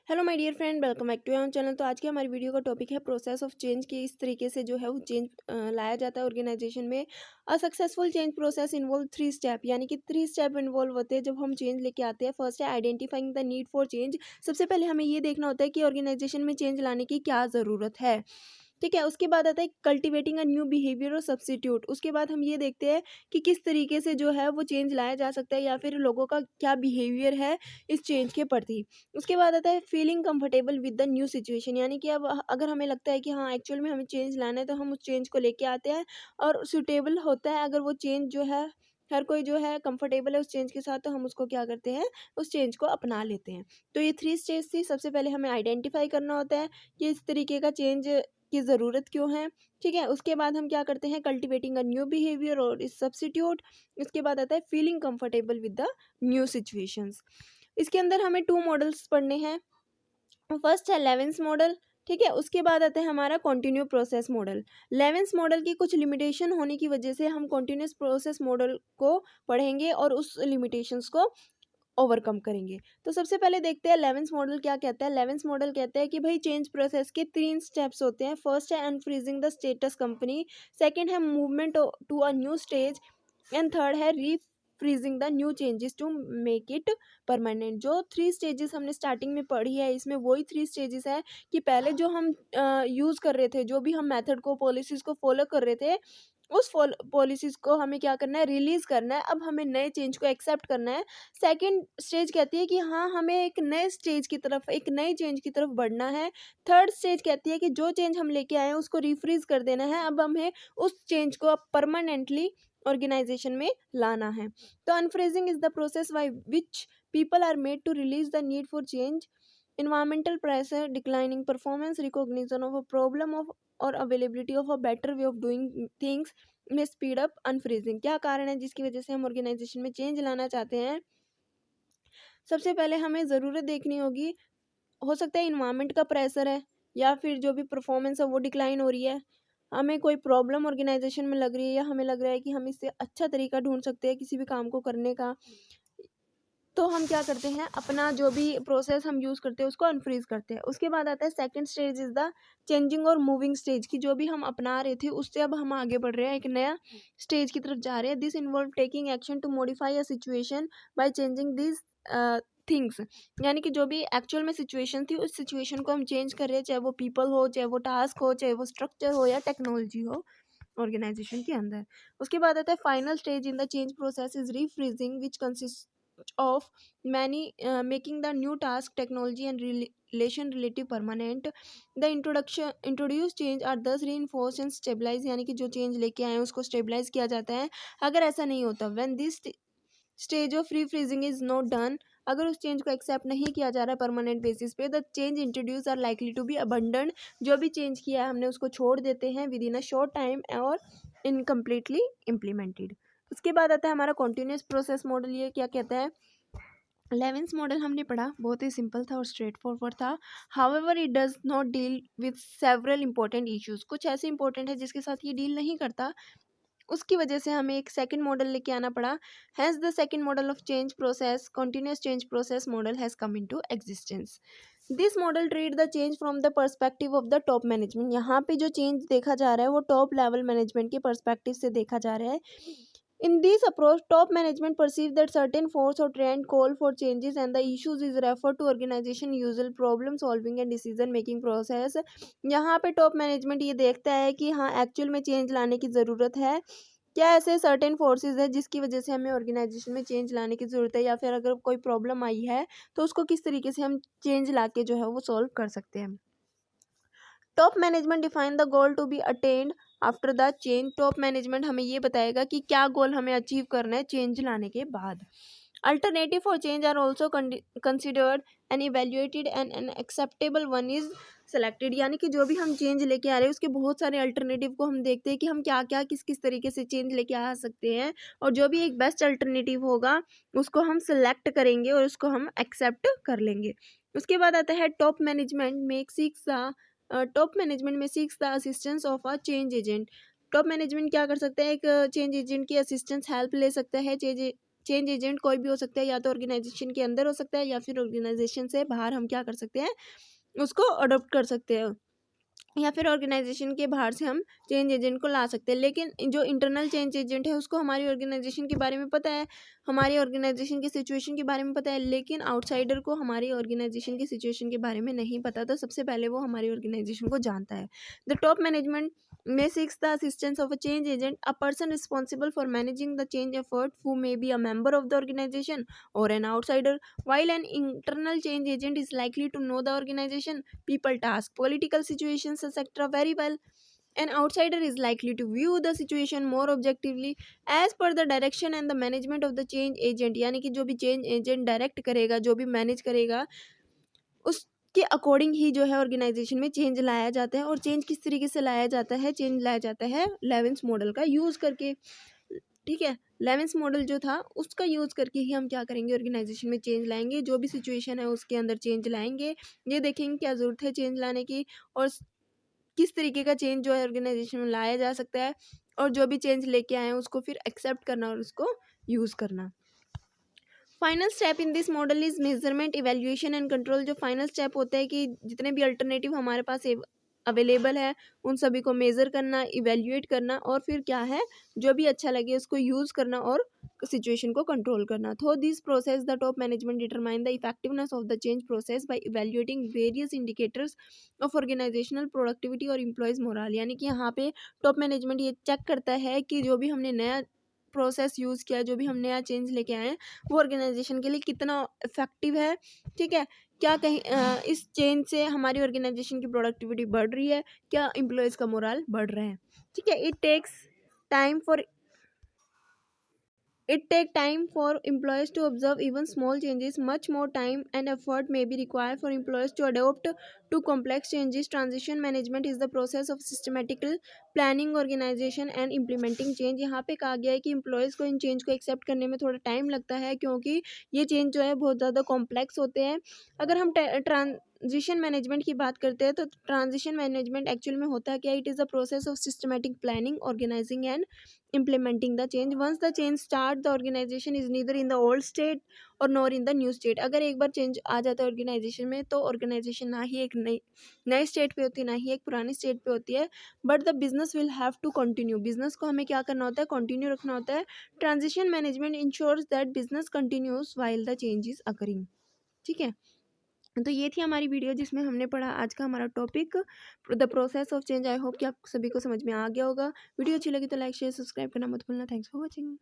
Hello my dear friend, welcome back to our channel. तो आज की हमारी वीडियो का टॉपिक है प्रोसेस ऑफ चेंज कि इस तरीके से जो है वो चेंज लाया जाता है ऑर्गेनाइजेशन में। A successful change process involve 3 step, यानी कि 3 स्टेप इन्वॉल्व होते हैं जब हम चेंज लेके आते हैं। फर्स्ट है identifying the need for change. सबसे पहले हमें ये देखना होता है कि ऑर्गेनाइजेशन में चेंज लाने की क्या ज़रूरत है। ठीक है, उसके बाद आता है कल्टिवेटिंग अ न्यू बिहेवियर और सब्स्टिट्यूट। उसके बाद हम ये देखते हैं कि किस तरीके से जो है वो चेंज लाया जा सकता है या फिर लोगों का क्या बिहेवियर है इस चेंज के प्रति। उसके बाद आता है feeling comfortable with the new situation, यानी कि अब अगर हमें लगता है कि हाँ एक्चुअल में हमें चेंज लाना है तो हम उस चेंज को लेके आते हैं और सुटेबल होता है। अगर वो चेंज जो है हर कोई जो है कंफर्टेबल है उस चेंज के साथ, तो हम उसको क्या करते हैं, उस चेंज को अपना लेते हैं। तो ये 3 स्टेज थी। सबसे पहले हमें आइडेंटिफाई करना होता है कि इस तरीके का चेंज की ज़रूरत क्यों है। ठीक है, उसके बाद हम क्या करते हैं, कल्टिवेटिंग अ न्यू बिहेवियर और इस सब्स्टिट्यूट। इसके बाद आता है feeling comfortable with the new situations. इसके अंदर हमें 2 मॉडल्स पढ़ने हैं। फर्स्ट है लेवेंस मॉडल। ठीक है, उसके बाद आता है हमारा कॉन्टिन्यू प्रोसेस मॉडल। लेवेंस मॉडल की कुछ लिमिटेशन होने की वजह से हम कॉन्टिन्यूस प्रोसेस मॉडल को पढ़ेंगे और उस लिमिटेशंस को ओवरकम करेंगे। तो सबसे पहले देखते हैं लेवेंस मॉडल क्या कहता है। लेवेंस मॉडल कहता है कि भाई चेंज प्रोसेस के 3 स्टेप्स होते हैं। फर्स्ट है unfreezing the status company, second है movement to a new stage, and third है refreezing the new changes to make it permanent. जो 3 स्टेजेस हमने स्टार्टिंग में पढ़ी है, इसमें वही 3 स्टेजेस है कि पहले जो हम यूज़ कर रहे थे, जो भी हम मेथड को पॉलिसीज़ को फॉलो कर रहे थे, उस पॉलिसीज़ को हमें क्या करना है, रिलीज़ करना है। अब हमें नए चेंज को एक्सेप्ट करना है। सेकंड स्टेज कहती है कि हाँ, हमें एक नए स्टेज की तरफ, एक नई चेंज की तरफ बढ़ना है। थर्ड स्टेज कहती है कि जो चेंज हम लेके आए हैं उसको रिफ्रीज कर देना है। अब हमें उस चेंज को अब परमानेंटली ऑर्गेनाइजेशन में लाना है। तो unfreezing is the process by which people are made to release the need for change, environmental pressure, declining performance, recognition of a problem of or availability of a better way of doing things में speed up unfreezing. क्या कारण है जिसकी वजह से हम organisation में change लाना चाहते हैं। सबसे पहले हमें ज़रूरत देखनी होगी, हो सकता है इन्वायरमेंट का प्रेशर है या फिर जो भी परफॉर्मेंस है वो डिक्लाइन हो रही है। हमें कोई प्रॉब्लम ऑर्गेनाइजेशन में लग रही है या हमें लग रहा है कि हम इससे अच्छा तरीका ढूंढ सकते हैं किसी भी काम को करने का। तो हम क्या करते हैं, अपना जो भी प्रोसेस हम यूज़ करते हैं उसको अनफ्रीज करते हैं। उसके बाद आता है second stage is the changing और मूविंग स्टेज, की जो भी हम अपना रहे थे उससे अब हम आगे बढ़ रहे हैं, एक नया स्टेज की तरफ जा रहे हैं। This involve taking action to modify a situation by changing this things, यानी कि जो भी एक्चुअल में सिचुएशन थी उस सिचुएशन को हम चेंज कर रहे हैं, चाहे वो पीपल हो, चाहे वो टास्क हो, चाहे वो स्ट्रक्चर हो या टेक्नोलॉजी हो ऑर्गेनाइजेशन के अंदर। उसके बाद आता है final stage in the change process is refreezing, which consist of many making the new task, technology and relation relative permanent. The introduced change are thus reinforced and stabilized, यानी कि जो चेंज लेके आए हैं उसको स्टेबलाइज किया जाता है। अगर ऐसा नहीं होता, when this stage of refreezing is not done, अगर उस चेंज को एक्सेप्ट नहीं किया जा रहा है परमानेंट बेसिस पे, the change introduce are likely to be abandon. जो भी चेंज किया है हमने उसको छोड़ देते हैं with in a short time और इनकम्प्लीटली इम्प्लीमेंटेड। उसके बाद आता है हमारा कॉन्टिन्यूस प्रोसेस मॉडल। ये क्या कहता है, लेवेंस मॉडल हमने पढ़ा, बहुत ही सिंपल था और स्ट्रेट फॉरवर्ड था। However it does not deal with several important issues, कुछ ऐसे इंपॉर्टेंट है जिसके साथ ये डील नहीं करता, उसकी वजह से हमें एक सेकंड मॉडल लेके आना पड़ा। Has the second model of change process, continuous change process model has come into existence. This model treat the change from the perspective of the top management. यहाँ पे जो चेंज देखा जा रहा है वो टॉप लेवल मैनेजमेंट के perspective से देखा जा रहा है। In this approach, top management perceive that certain force or trend call for changes and the issues is referred to organization usual problem solving and decision making process। यहाँ पे top management ये देखता है कि हाँ एक्चुअल में change लाने की ज़रूरत है, क्या ऐसे सर्टेन फोर्सेस है जिसकी वजह से हमें ऑर्गेनाइजेशन में चेंज लाने की ज़रूरत है, या फिर अगर कोई प्रॉब्लम आई है तो उसको किस तरीके से हम चेंज ला के जो है वो सॉल्व कर सकते हैं। Top management define the goal to be attend after the change. Top management हमें ये बताएगा कि क्या गोल हमें अचीव करना है चेंज लाने के बाद। Alternative for change are also considered and evaluated and an acceptable one is selected, यानी कि जो भी हम चेंज लेके आ रहे हैं उसके बहुत सारे अल्टरनेटिव को हम देखते हैं कि हम क्या क्या किस किस तरीके से चेंज लेके आ सकते हैं, और जो भी एक बेस्ट अल्टरनेटिव होगा उसको हम सिलेक्ट करेंगे और उसको हम एक्सेप्ट कर लेंगे। उसके बाद आता है टॉप मैनेजमेंट में seeks the assistance of a change agent. Top management क्या कर सकता है, एक चेंज एजेंट की असिस्टेंस हेल्प ले सकता है चेंज एजेंट कोई भी हो सकता है, या तो ऑर्गेनाइजेशन के अंदर हो सकता है या फिर ऑर्गेनाइजेशन से बाहर हम क्या कर सकते हैं, उसको अडोप्ट कर सकते हैं, या फिर ऑर्गेनाइजेशन के बाहर से हम चेंज एजेंट को ला सकते हैं। लेकिन जो इंटरनल चेंज एजेंट है उसको हमारी ऑर्गेनाइजेशन के बारे में पता है, हमारी ऑर्गेनाइजेशन की सिचुएशन के बारे में पता है, लेकिन आउटसाइडर को हमारी ऑर्गेनाइजेशन की सिचुएशन के बारे में नहीं पता। तो सबसे पहले वो हमारी ऑर्गेनाइजेशन को जानता है। The top management may seeks the assistance of a change agent, a person responsible for managing the change effort who may be a member of the organization or an outsider. While an internal change agent is likely to know the organization, people, task, political situations, etc. very well, an outsider is likely to view the situation more objectively as per the direction and the management of the change agent. यानी कि जो भी change agent direct करेगा, जो भी manage करेगा, उसके according ही जो है ऑर्गेनाइजेशन में चेंज लाया जाता है। और चेंज किस तरीके से लाया जाता है, चेंज लाया जाता है लेवेंस मॉडल का यूज़ करके। ठीक है, लेवेंस मॉडल जो था उसका यूज़ करके ही हम क्या करेंगे, ऑर्गेनाइजेशन में चेंज लाएंगे। जो भी सिचुएशन है उसके अंदर चेंज लाएंगे, ये देखेंगे क्या ज़रूरत है चेंज लाने की, और किस तरीके का चेंज जो है ऑर्गेनाइजेशन में लाया जा सकता है, और जो भी चेंज लेके आए हैं उसको फिर एक्सेप्ट करना और उसको यूज़ करना। Final step in this model is measurement, evaluation and control. जो फाइनल स्टेप होता है कि जितने भी अल्टरनेटिव हमारे पास अवेलेबल है उन सभी को मेज़र करना, इवेल्युएट करना, और फिर क्या है जो भी अच्छा लगे उसको यूज़ करना और सिचुएशन को कंट्रोल करना। Through this process the top management determine the effectiveness of the change process by evaluating various indicators of organizational productivity और एम्प्लॉयज़ मोरल। यानी कि यहाँ पे टॉप मैनेजमेंट ये चेक करता है कि जो भी हमने नया प्रोसेस यूज़ किया, जो भी हम नया चेंज लेके आए हैं, वो ऑर्गेनाइजेशन के लिए कितना इफेक्टिव है। ठीक है, क्या कहीं इस चेंज से हमारी ऑर्गेनाइजेशन की प्रोडक्टिविटी बढ़ रही है, क्या एम्प्लॉयज़ का मोरल बढ़ रहा है। ठीक है, it takes time for It take time for employees to observe even small changes. Much more time and effort may be required for employees to adapt to complex changes. Transition management is the process of systematical planning, organization and implementing change. यहाँ पे कहा गया है कि employees को इन change को accept करने में थोड़ा टाइम लगता है, क्योंकि ये change जो है बहुत ज़्यादा कॉम्प्लेक्स होते हैं। अगर हम ट्रांजिशन मैनेजमेंट की बात करते हैं तो ट्रांजिशन मैनेजमेंट एक्चुअल में होता है क्या, it is a process of systematic planning, organizing and implementing the change. Once the change start, the organization is neither in the old state और nor in the new state. अगर एक बार change आ जाता है organisation में तो organisation ना ही एक नई स्टेट पे होती है, ना ही एक पुरानी स्टेट पे होती है, but the business will have to continue. Business को हमें क्या करना होता है, कंटिन्यू रखना होता है। Transition management ensures that business continues while the change is occurring. ठीक है, तो ये थी हमारी वीडियो जिसमें हमने पढ़ा आज का हमारा topic the process of change. I hope कि आप सभी को समझ में आ गया होगा। वीडियो अच्छी लगी तो लाइक शेयर सब्सक्राइब करना मत भूलना। Thanks for watching.